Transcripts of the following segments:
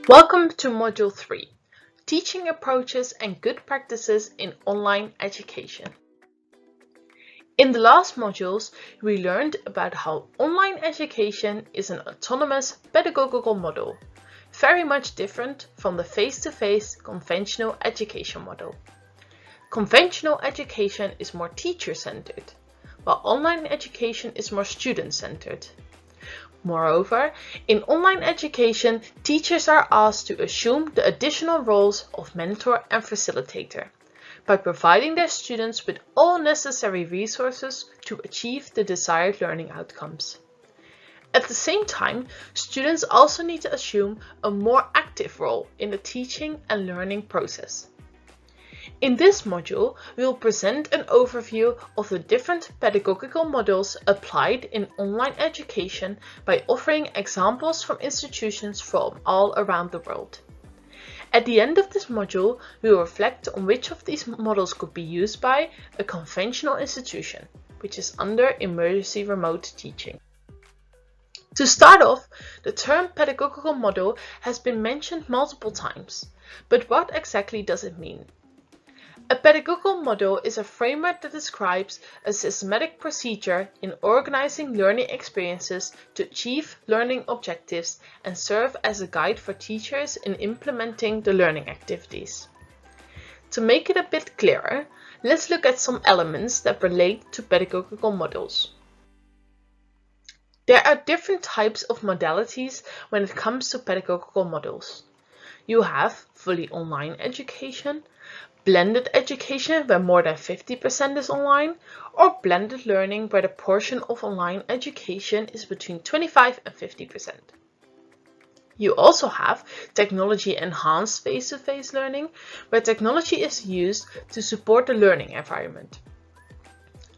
Welcome to Module 3, Teaching Approaches and Good Practices in Online Education. In the last modules, we learned about how online education is an autonomous pedagogical model, very much different from the face-to-face conventional education model. Conventional education is more teacher-centered, while online education is more student-centered. Moreover, in online education, teachers are asked to assume the additional roles of mentor and facilitator by providing their students with all necessary resources to achieve the desired learning outcomes. At the same time, students also need to assume a more active role in the teaching and learning process. In this module, we will present an overview of the different pedagogical models applied in online education by offering examples from institutions from all around the world. At the end of this module, we will reflect on which of these models could be used by a conventional institution, which is under emergency remote teaching. To start off, the term pedagogical model has been mentioned multiple times, but what exactly does it mean? A pedagogical model is a framework that describes a systematic procedure in organizing learning experiences to achieve learning objectives and serve as a guide for teachers in implementing the learning activities. To make it a bit clearer, let's look at some elements that relate to pedagogical models. There are different types of modalities when it comes to pedagogical models. You have fully online education, blended education where more than 50% is online, or blended learning where the portion of online education is between 25 and 50%. You also have technology-enhanced face-to-face learning, where technology is used to support the learning environment.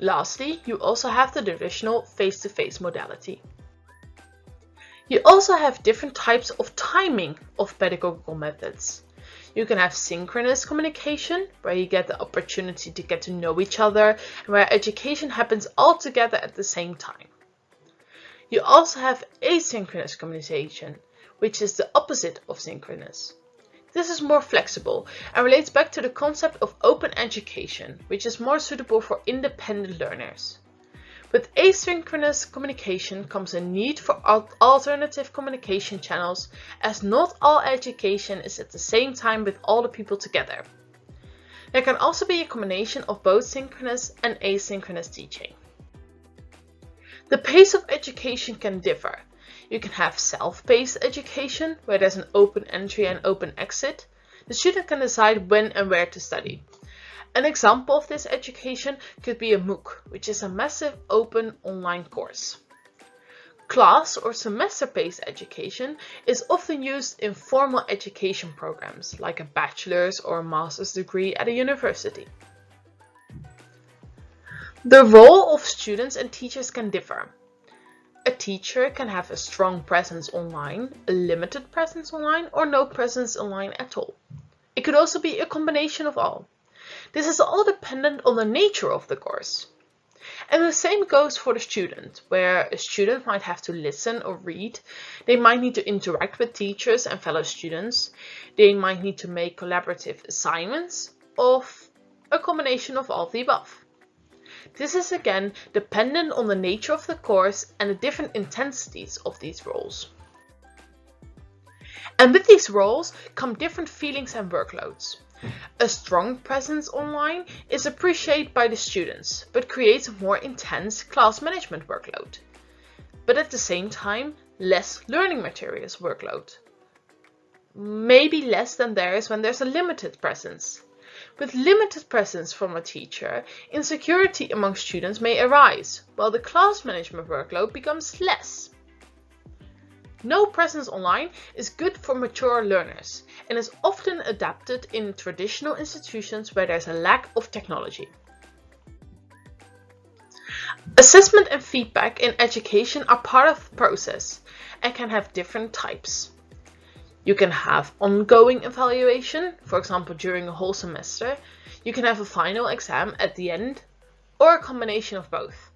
Lastly, you also have the traditional face-to-face modality. You also have different types of timing of pedagogical methods. You can have synchronous communication, where you get the opportunity to get to know each other and where education happens all together at the same time. You also have asynchronous communication, which is the opposite of synchronous. This is more flexible and relates back to the concept of open education, which is more suitable for independent learners. With asynchronous communication comes a need for alternative communication channels, as not all education is at the same time with all the people together. There can also be a combination of both synchronous and asynchronous teaching. The pace of education can differ. You can have self-paced education, where there's an open entry and open exit. The student can decide when and where to study. An example of this education could be a MOOC, which is a massive open online course. Class or semester-based education is often used in formal education programs, like a bachelor's or a master's degree at a university. The role of students and teachers can differ. A teacher can have a strong presence online, a limited presence online, or no presence online at all. It could also be a combination of all. This is all dependent on the nature of the course. And the same goes for the student, where a student might have to listen or read, they might need to interact with teachers and fellow students, they might need to make collaborative assignments, or a combination of all of the above. This is again dependent on the nature of the course and the different intensities of these roles. And with these roles come different feelings and workloads. A strong presence online is appreciated by the students, but creates a more intense class management workload. But at the same time, less learning materials workload. Maybe less than there is when there's a limited presence. With limited presence from a teacher, insecurity among students may arise, while the class management workload becomes less. No presence online is good for mature learners and is often adapted in traditional institutions where there's a lack of technology. Assessment and feedback in education are part of the process and can have different types. You can have ongoing evaluation, for example during a whole semester. You can have a final exam at the end, or a combination of both.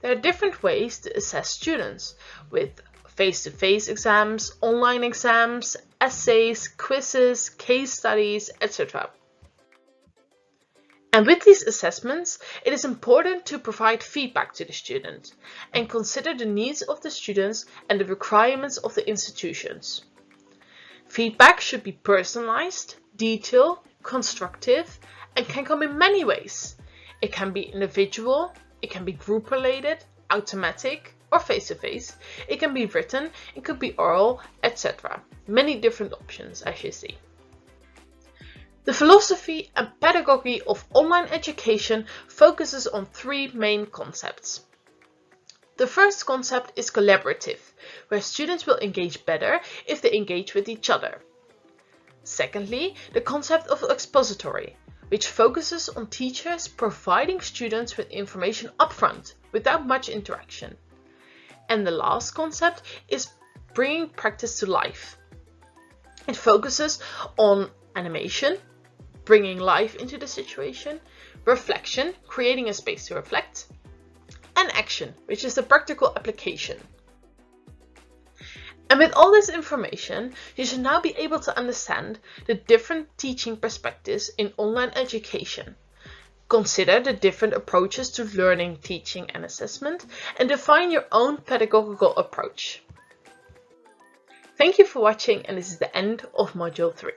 There are different ways to assess students, with face-to-face exams, online exams, essays, quizzes, case studies, etc. And with these assessments, it is important to provide feedback to the student and consider the needs of the students and the requirements of the institutions. Feedback should be personalized, detailed, constructive, and can come in many ways. It can be individual, it can be group-related, automatic, or face-to-face. It can be written, it could be oral, etc. Many different options, as you see. The philosophy and pedagogy of online education focuses on three main concepts. The first concept is collaborative, where students will engage better if they engage with each other. Secondly, the concept of expository, which focuses on teachers providing students with information upfront without much interaction. And the last concept is bringing practice to life. It focuses on animation, bringing life into the situation, reflection, creating a space to reflect, and action, which is the practical application. And with all this information, you should now be able to understand the different teaching perspectives in online education. Consider the different approaches to learning, teaching, and assessment, and define your own pedagogical approach. Thank you for watching, and this is the end of Module 3.